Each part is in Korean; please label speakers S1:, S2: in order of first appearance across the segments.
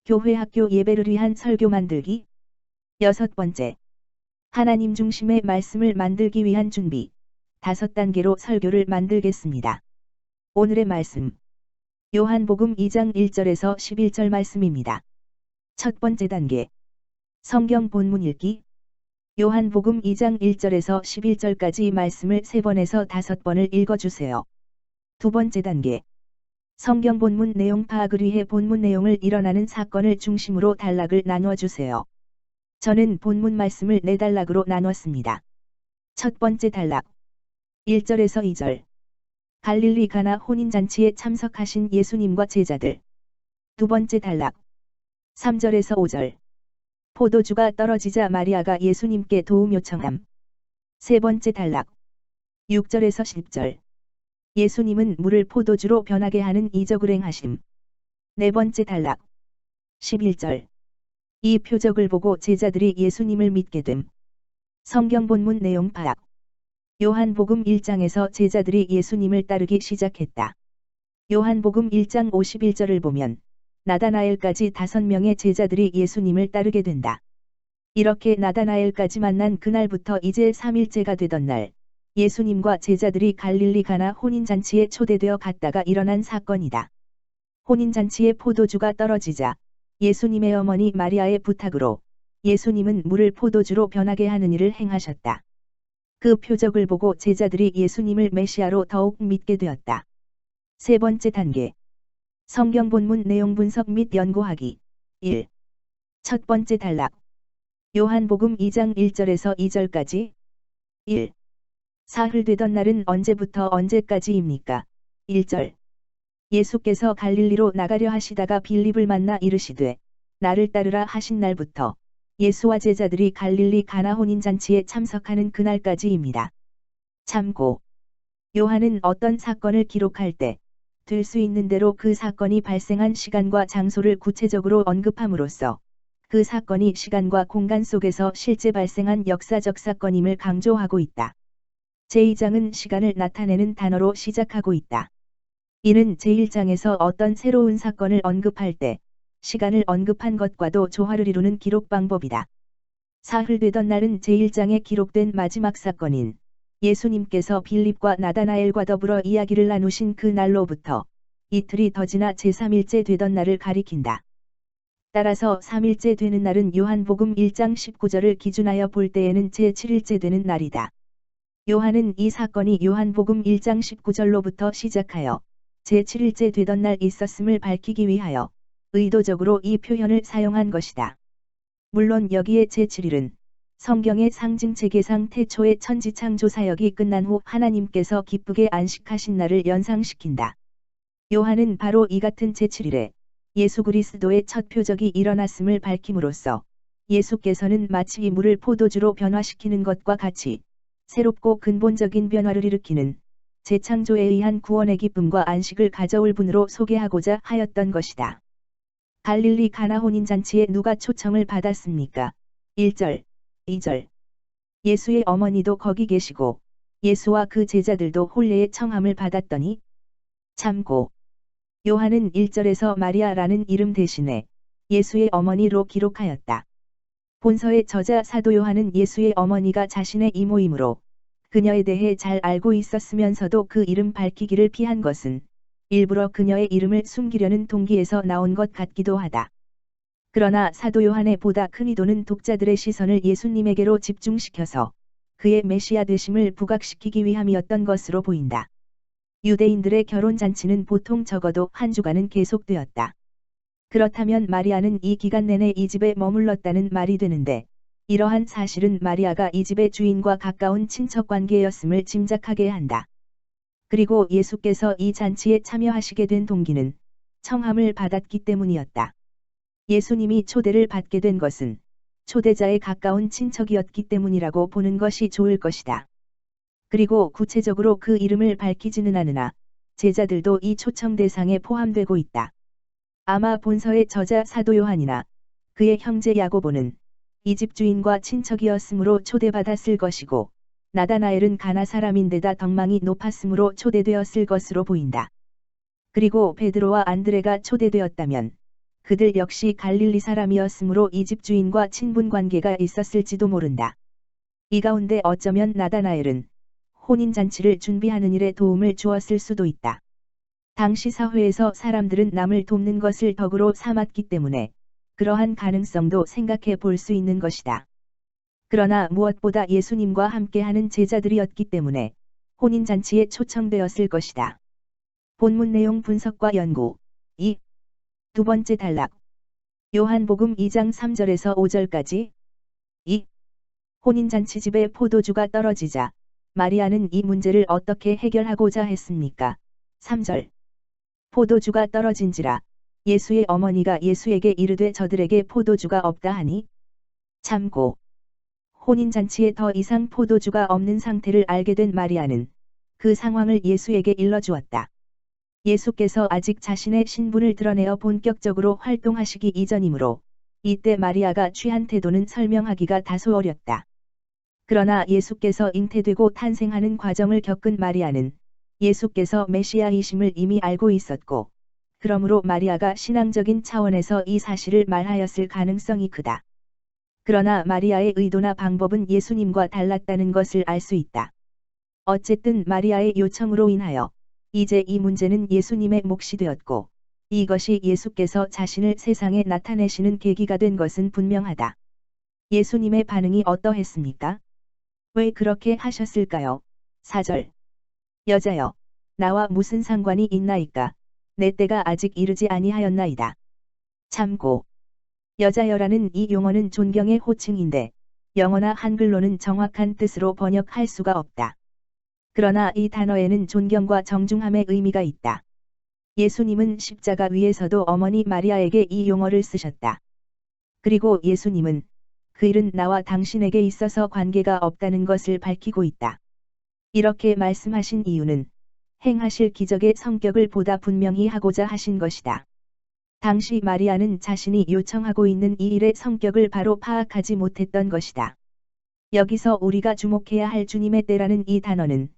S1: 교회 학교 예배를 위한 설교 만들기. 6번째. 하나님 중심의 말씀을 만들기 위한 준비. 5단계로 설교를 만들겠습니다. 오늘의 말씀. 요한복음 2장 1절에서 11절 말씀입니다. 첫 번째 단계. 성경 본문 읽기. 요한복음 2장 1절에서 11절까지 말씀을 3번에서 5번을 읽어주세요. 두 번째 단계. 성경 본문 내용 파악을 위해 본문 내용을 일어나는 사건을 중심으로 단락을 나누어주세요. 저는 본문 말씀을 4단락으로 나눴습니다. 첫 번째 단락. 1절에서 2절. 갈릴리 가나 혼인잔치에 참석하신 예수님과 제자들. 두 번째 단락. 3절에서 5절. 포도주가 떨어지자 마리아가 예수님께 도움 요청함. 세 번째 단락. 6절에서 10절. 예수님은 물을 포도주로 변하게 하는 이적을 행하심. 네 번째 단락. 11절. 이 표적을 보고 제자들이 예수님을 믿게 됨. 성경 본문 내용 파악. 요한복음 1장에서 제자들이 예수님을 따르기 시작했다. 요한복음 1장 51절을 보면 나다나엘까지 5명의 제자들이 예수님을 따르게 된다. 이렇게 나다나엘까지 만난 그날부터 이제 3일째가 되던 날, 예수님과 제자들이 갈릴리 가나 혼인잔치에 초대되어 갔다가 일어난 사건이다. 혼인잔치에 포도주가 떨어지자 예수님의 어머니 마리아의 부탁으로 예수님은 물을 포도주로 변하게 하는 일을 행하셨다. 그 표적을 보고 제자들이 예수님을 메시아로 더욱 믿게 되었다. 세 번째 단계. 성경 본문 내용 분석 및 연구하기. 1. 첫 번째 단락. 요한복음 2장 1절에서 2절까지. 1. 사흘 되던 날은 언제부터 언제까지입니까? 1절. 예수께서 갈릴리로 나가려 하시다가 빌립을 만나 이르시되 나를 따르라 하신 날부터 예수와 제자들이 갈릴리 가나 혼인잔치에 참석하는 그날까지입니다. 참고. 요한은 어떤 사건을 기록할 때 될 수 있는 대로 그 사건이 발생한 시간과 장소를 구체적으로 언급함으로써 그 사건이 시간과 공간 속에서 실제 발생한 역사적 사건임을 강조하고 있다. 제2장은 시간을 나타내는 단어로 시작하고 있다. 이는 제1장에서 어떤 새로운 사건을 언급할 때 시간을 언급한 것과도 조화를 이루는 기록 방법이다. 사흘 되던 날은 제1장에 기록된 마지막 사건인 예수님께서 빌립과 나다나엘과 더불어 이야기를 나누신 그 날로부터 이틀이 더 지나 제3일째 되던 날을 가리킨다. 따라서 3일째 되는 날은 요한복음 1장 19절을 기준하여 볼 때에는 제7일째 되는 날이다. 요한은 이 사건이 요한복음 1장 19절로부터 시작하여 제7일째 되던 날 있었음을 밝히기 위하여 의도적으로 이 표현을 사용한 것이다. 물론 여기에 제7일은 성경의 상징체계상 태초의 천지창조 사역이 끝난 후 하나님께서 기쁘게 안식하신 날을 연상시킨다. 요한은 바로 이 같은 제7일에 예수 그리스도의 첫 표적이 일어났음을 밝힘으로써 예수께서는 마치 이 물을 포도주로 변화시키는 것과 같이 새롭고 근본적인 변화를 일으키는 재창조에 의한 구원의 기쁨과 안식을 가져올 분으로 소개하고자 하였던 것이다. 갈릴리 가나 혼인잔치에 누가 초청을 받았습니까? 1절, 2절. 예수의 어머니도 거기 계시고 예수와 그 제자들도 혼례의 청함을 받았더니. 참고. 요한은 1절에서 마리아라는 이름 대신에 예수의 어머니로 기록하였다. 본서의 저자 사도 요한은 예수의 어머니가 자신의 이모이므로 그녀에 대해 잘 알고 있었으면서도 그 이름 밝히기를 피한 것은 일부러 그녀의 이름을 숨기려는 동기에서 나온 것 같기도 하다. 그러나 사도 요한의 보다 큰 의도는 독자들의 시선을 예수님에게로 집중시켜서 그의 메시아 되심을 부각시키기 위함이었던 것으로 보인다. 유대인들의 결혼잔치는 보통 적어도 한 주간은 계속되었다. 그렇다면 마리아는 이 기간 내내 이 집에 머물렀다는 말이 되는데 이러한 사실은 마리아가 이 집의 주인과 가까운 친척 관계였음을 짐작하게 한다. 그리고 예수께서 이 잔치에 참여하시게 된 동기는 청함을 받았기 때문이었다. 예수님이 초대를 받게 된 것은 초대자의 가까운 친척이었기 때문이라고 보는 것이 좋을 것이다. 그리고 구체적으로 그 이름을 밝히지는 않으나 제자들도 이 초청 대상에 포함되고 있다. 아마 본서의 저자 사도 요한이나 그의 형제 야고보는 이 집 주인과 친척이었으므로 초대받았을 것이고 나다나엘은 가나 사람인데다 덕망이 높았으므로 초대되었을 것으로 보인다. 그리고 베드로와 안드레가 초대되었다면 그들 역시 갈릴리 사람이었으므로 이 집주인과 친분 관계가 있었을지도 모른다. 이 가운데 어쩌면 나다나엘은 혼인잔치를 준비하는 일에 도움을 주었을 수도 있다. 당시 사회에서 사람들은 남을 돕는 것을 덕으로 삼았기 때문에 그러한 가능성도 생각해 볼 수 있는 것이다. 그러나 무엇보다 예수님과 함께하는 제자들이었기 때문에 혼인잔치에 초청되었을 것이다. 본문 내용 분석과 연구 2. 두 번째 단락 요한복음 2장 3절에서 5절까지 2. 혼인잔치집에 포도주가 떨어지자 마리아는 이 문제를 어떻게 해결하고자 했습니까? 3절 포도주가 떨어진지라 예수의 어머니가 예수에게 이르되 저들에게 포도주가 없다 하니 참고 혼인잔치에 더 이상 포도주가 없는 상태를 알게 된 마리아는 그 상황을 예수에게 일러주었다. 예수께서 아직 자신의 신분을 드러내어 본격적으로 활동하시기 이전이므로 이때 마리아가 취한 태도는 설명하기가 다소 어렵다. 그러나 예수께서 잉태되고 탄생하는 과정을 겪은 마리아는 예수께서 메시아이심을 이미 알고 있었고, 그러므로 마리아가 신앙적인 차원에서 이 사실을 말하였을 가능성이 크다. 그러나 마리아의 의도나 방법은 예수님과 달랐다는 것을 알 수 있다. 어쨌든 마리아의 요청으로 인하여 이제 이 문제는 예수님의 몫이 되었고, 이것이 예수께서 자신을 세상에 나타내시는 계기가 된 것은 분명하다. 예수님의 반응이 어떠했습니까? 왜 그렇게 하셨을까요? 4절 여자여, 나와 무슨 상관이 있나이까? 내 때가 아직 이르지 아니하였나이다. 참고 여자여라는 이 용어는 존경의 호칭인데 영어나 한글로는 정확한 뜻으로 번역할 수가 없다. 그러나 이 단어에는 존경과 정중함의 의미가 있다. 예수님은 십자가 위에서도 어머니 마리아에게 이 용어를 쓰셨다. 그리고 예수님은 그 일은 나와 당신에게 있어서 관계가 없다는 것을 밝히고 있다. 이렇게 말씀하신 이유는 행하실 기적의 성격을 보다 분명히 하고자 하신 것이다. 당시 마리아는 자신이 요청하고 있는 이 일의 성격을 바로 파악하지 못했던 것이다. 여기서 우리가 주목해야 할 주님의 때라는 이 단어는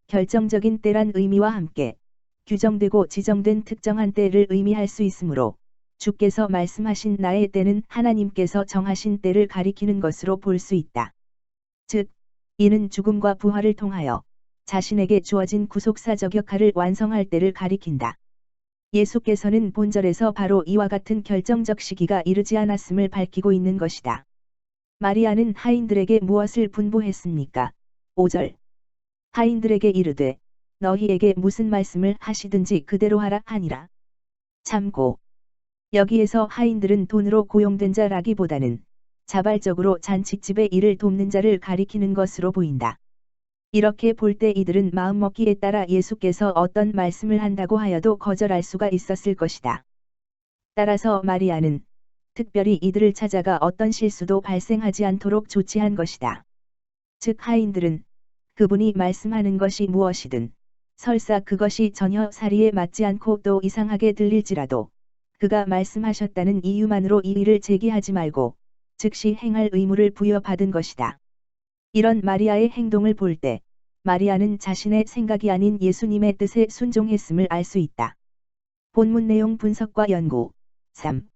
S1: 결정적인 때란 의미와 함께 규정되고 지정된 특정한 때를 의미할 수 있으므로 주께서 말씀하신 나의 때는 하나님께서 정하신 때를 가리키는 것으로 볼 수 있다. 즉, 이는 죽음과 부활을 통하여 자신에게 주어진 구속사적 역할을 완성할 때를 가리킨다. 예수께서는 본절에서 바로 이와 같은 결정적 시기가 이르지 않았음을 밝히고 있는 것이다. 마리아는 하인들에게 무엇을 분부했습니까? 5절 하인들에게 이르되 너희에게 무슨 말씀을 하시든지 그대로 하라 하니라. 참고 여기에서 하인들은 돈으로 고용된 자라기보다는 자발적으로 잔치집의 일을 돕는 자를 가리키는 것으로 보인다. 이렇게 볼 때 이들은 마음먹기에 따라 예수께서 어떤 말씀을 한다고 하여도 거절할 수가 있었을 것이다. 따라서 마리아는 특별히 이들을 찾아가 어떤 실수도 발생하지 않도록 조치한 것이다. 즉 하인들은 그분이 말씀하는 것이 무엇이든 설사 그것이 전혀 사리에 맞지 않고 또 이상하게 들릴지라도 그가 말씀하셨다는 이유만으로 이 일을 제기하지 말고 즉시 행할 의무를 부여받은 것이다. 이런 마리아의 행동을 볼 때 마리아는 자신의 생각이 아닌 예수님의 뜻에 순종했음을 알 수 있다. 본문 내용 분석과 연구 3.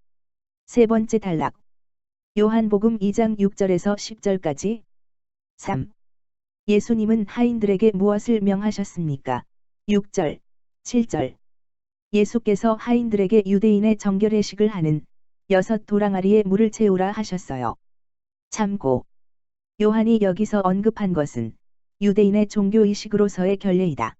S1: 세 번째 단락 요한복음 2장 6절에서 10절까지 3. 예수님은 하인들에게 무엇을 명하셨습니까? 6절, 7절 예수께서 하인들에게 유대인의 정결례식을 하는 6 도랑아리에 물을 채우라 하셨어요. 참고 요한이 여기서 언급한 것은 유대인의 종교의식으로서의 결례이다.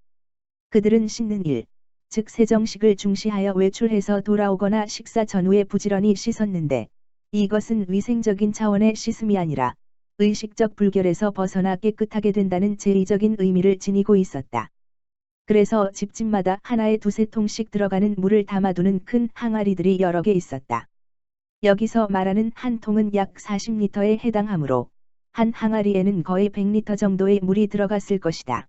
S1: 그들은 씻는 일, 즉 세정식을 중시하여 외출해서 돌아오거나 식사 전후에 부지런히 씻었는데 이것은 위생적인 차원의 씻음이 아니라 의식적 불결에서 벗어나 깨끗하게 된다는 제의적인 의미를 지니고 있었다. 그래서 집집마다 하나에 2-3통씩 들어가는 물을 담아두는 큰 항아리들이 여러 개 있었다. 여기서 말하는 한 통은 약 40리터에 해당하므로 한 항아리에는 거의 100리터 정도의 물이 들어갔을 것이다.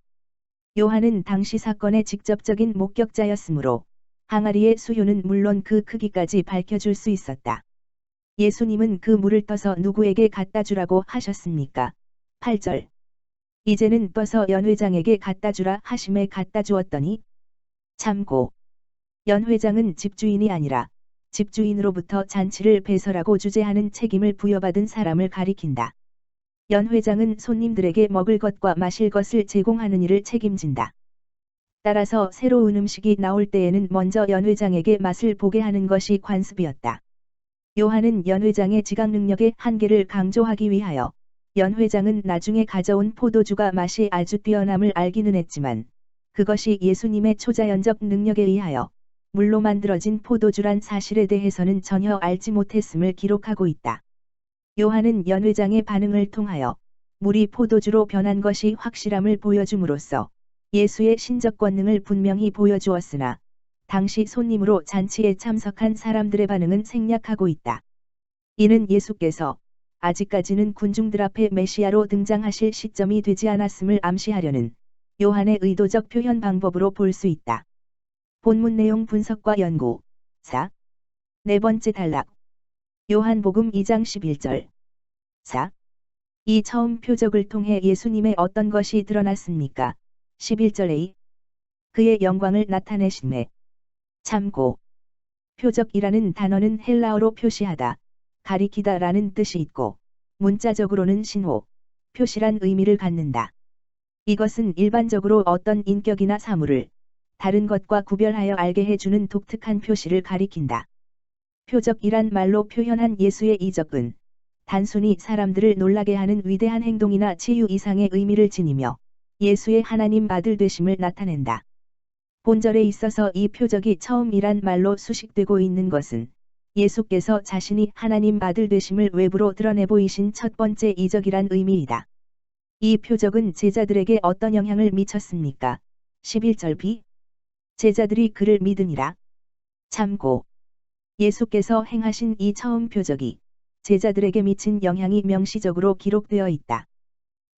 S1: 요한은 당시 사건의 직접적인 목격자였으므로 항아리의 수요는 물론 그 크기까지 밝혀줄 수 있었다. 예수님은 그 물을 떠서 누구에게 갖다 주라고 하셨습니까? 8절 이제는 떠서 연회장에게 갖다 주라 하심에 갖다 주었더니 참고 연회장은 집주인이 아니라 집주인으로부터 잔치를 배설하고 주재하는 책임을 부여받은 사람을 가리킨다. 연회장은 손님들에게 먹을 것과 마실 것을 제공하는 일을 책임진다. 따라서 새로운 음식이 나올 때에는 먼저 연회장에게 맛을 보게 하는 것이 관습이었다. 요한은 연회장의 지각 능력의 한계를 강조하기 위하여 연회장은 나중에 가져온 포도주가 맛이 아주 뛰어남을 알기는 했지만 그것이 예수님의 초자연적 능력에 의하여 물로 만들어진 포도주란 사실에 대해서는 전혀 알지 못했음을 기록하고 있다. 요한은 연회장의 반응을 통하여 물이 포도주로 변한 것이 확실함을 보여줌으로써 예수의 신적 권능을 분명히 보여주었으나 당시 손님으로 잔치에 참석한 사람들의 반응은 생략하고 있다. 이는 예수께서 아직까지는 군중들 앞에 메시아로 등장하실 시점이 되지 않았음을 암시하려는 요한의 의도적 표현 방법으로 볼 수 있다. 본문 내용 분석과 연구 4. 네 번째 단락 요한복음 2장 11절 4. 이 처음 표적을 통해 예수님의 어떤 것이 드러났습니까? 11절에 그의 영광을 나타내심에 참고 표적이라는 단어는 헬라어로 표시하다, 가리키다 라는 뜻이 있고 문자적으로는 신호, 표시란 의미를 갖는다. 이것은 일반적으로 어떤 인격이나 사물을 다른 것과 구별하여 알게 해주는 독특한 표시를 가리킨다. 표적이란 말로 표현한 예수의 이적은 단순히 사람들을 놀라게 하는 위대한 행동이나 치유 이상의 의미를 지니며 예수의 하나님 아들 되심을 나타낸다. 본절에 있어서 이 표적이 처음이란 말로 수식되고 있는 것은 예수께서 자신이 하나님 아들 되심을 외부로 드러내 보이신 첫 번째 이적이란 의미이다. 이 표적은 제자들에게 어떤 영향을 미쳤습니까? 11절 b. 제자들이 그를 믿으니라. 참고 예수께서 행하신 이 처음 표적이 제자들에게 미친 영향이 명시적으로 기록되어 있다.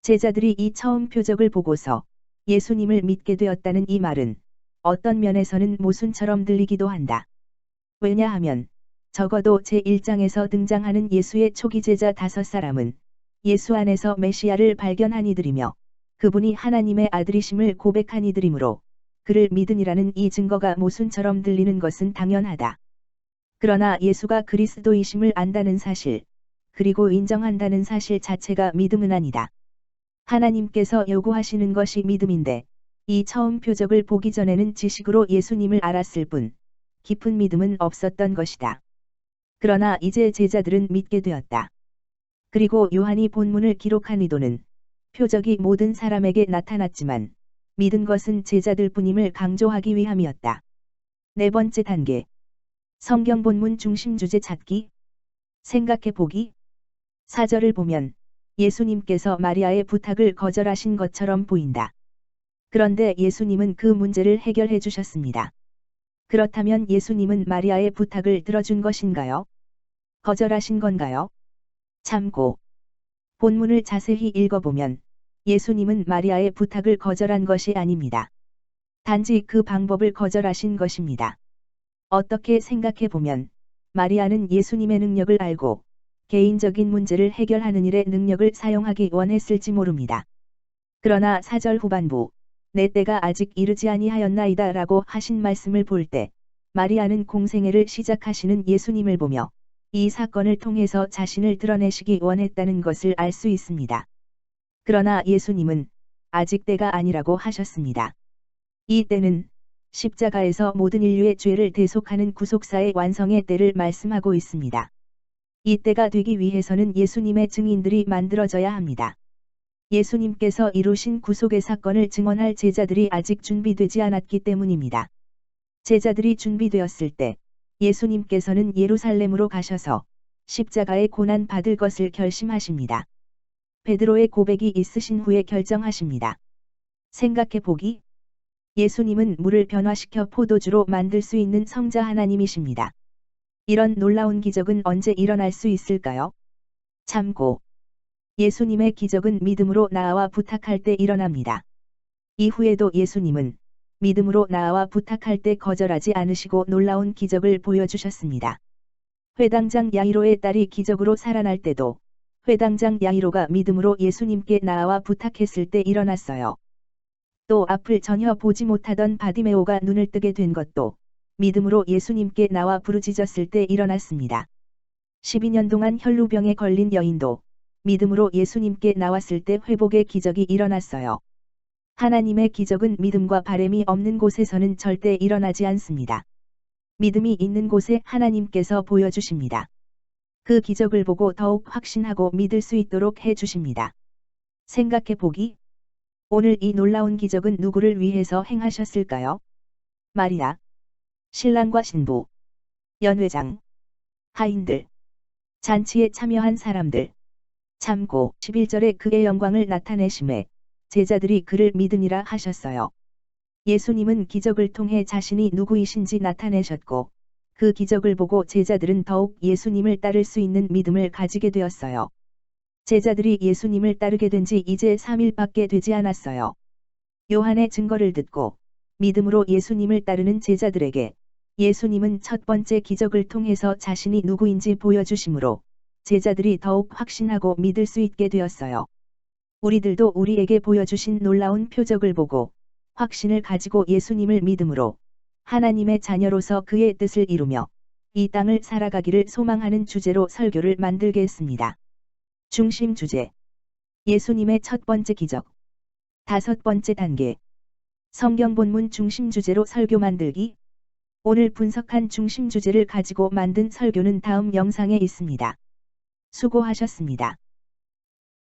S1: 제자들이 이 처음 표적을 보고서 예수님을 믿게 되었다는 이 말은 어떤 면에서는 모순처럼 들리기도 한다. 왜냐하면 적어도 제1장에서 등장하는 예수의 초기 제자 5사람은 예수 안에서 메시아를 발견한 이들이며 그분이 하나님의 아들이심을 고백한 이들이므로 그를 믿으니라는 이 증거가 모순처럼 들리는 것은 당연하다. 그러나 예수가 그리스도이심을 안다는 사실, 그리고 인정한다는 사실 자체가 믿음은 아니다. 하나님께서 요구하시는 것이 믿음인데 이 처음 표적을 보기 전에는 지식으로 예수님을 알았을 뿐 깊은 믿음은 없었던 것이다. 그러나 이제 제자들은 믿게 되었다. 그리고 요한이 본문을 기록한 의도는 표적이 모든 사람에게 나타났지만 믿은 것은 제자들뿐임을 강조하기 위함이었다. 네 번째 단계 성경 본문 중심 주제 찾기 생각해 보기 4절을 보면 예수님께서 마리아의 부탁을 거절하신 것처럼 보인다. 그런데 예수님은 그 문제를 해결해 주셨습니다. 그렇다면 예수님은 마리아의 부탁을 들어준 것인가요? 거절하신 건가요? 참고 본문을 자세히 읽어보면 예수님은 마리아의 부탁을 거절한 것이 아닙니다. 단지 그 방법을 거절하신 것입니다. 어떻게 생각해 보면 마리아는 예수님의 능력을 알고 개인적인 문제를 해결하는 일에 능력을 사용하기 원했을지 모릅니다. 그러나 4절 후반부 내 때가 아직 이르지 아니하였나이다 라고 하신 말씀을 볼 때 마리아는 공생애를 시작하시는 예수님을 보며 이 사건을 통해서 자신을 드러내시기 원했다는 것을 알 수 있습니다. 그러나 예수님은 아직 때가 아니라고 하셨습니다. 이 때는 십자가에서 모든 인류의 죄를 대속하는 구속사의 완성의 때를 말씀하고 있습니다. 이 때가 되기 위해서는 예수님의 증인들이 만들어져야 합니다. 예수님께서 이루신 구속의 사건을 증언할 제자들이 아직 준비되지 않았기 때문입니다. 제자들이 준비되었을 때 예수님께서는 예루살렘으로 가셔서 십자가의 고난 받을 것을 결심하십니다. 베드로의 고백이 있으신 후에 결정하십니다. 생각해 보기 예수님은 물을 변화시켜 포도주로 만들 수 있는 성자 하나님이십니다. 이런 놀라운 기적은 언제 일어날 수 있을까요? 참고 예수님의 기적은 믿음으로 나아와 부탁할 때 일어납니다. 이후에도 예수님은 믿음으로 나아와 부탁할 때 거절하지 않으시고 놀라운 기적을 보여주셨습니다. 회당장 야이로의 딸이 기적으로 살아날 때도 회당장 야이로가 믿음으로 예수님께 나아와 부탁했을 때 일어났어요. 또 앞을 전혀 보지 못하던 바디메오가 눈을 뜨게 된 것도 믿음으로 예수님께 나와 부르짖었을 때 일어났습니다. 12년 동안 혈루병에 걸린 여인도 믿음으로 예수님께 나왔을 때 회복의 기적이 일어났어요. 하나님의 기적은 믿음과 바램이 없는 곳에서는 절대 일어나지 않습니다. 믿음이 있는 곳에 하나님께서 보여주십니다. 그 기적을 보고 더욱 확신하고 믿을 수 있도록 해주십니다. 생각해 보기. 오늘 이 놀라운 기적은 누구를 위해서 행하셨을까요? 마리아, 신랑과 신부, 연회장, 하인들, 잔치에 참여한 사람들. 참고 11절에 그의 영광을 나타내심에 제자들이 그를 믿으니라 하셨어요. 예수님은 기적을 통해 자신이 누구이신지 나타내셨고 그 기적을 보고 제자들은 더욱 예수님을 따를 수 있는 믿음을 가지게 되었어요. 제자들이 예수님을 따르게 된 지 이제 3일밖에 되지 않았어요. 요한의 증거를 듣고 믿음으로 예수님을 따르는 제자들에게 예수님은 첫 번째 기적을 통해서 자신이 누구인지 보여주심으로 제자들이 더욱 확신하고 믿을 수 있게 되었어요. 우리들도 우리에게 보여주신 놀라운 표적을 보고 확신을 가지고 예수님을 믿음으로 하나님의 자녀로서 그의 뜻을 이루며 이 땅을 살아가기를 소망하는 주제로 설교를 만들겠습니다. 중심 주제. 예수님의 첫 번째 기적. 5번째 단계. 성경 본문 중심 주제로 설교 만들기. 오늘 분석한 중심 주제를 가지고 만든 설교는 다음 영상에 있습니다. 수고하셨습니다.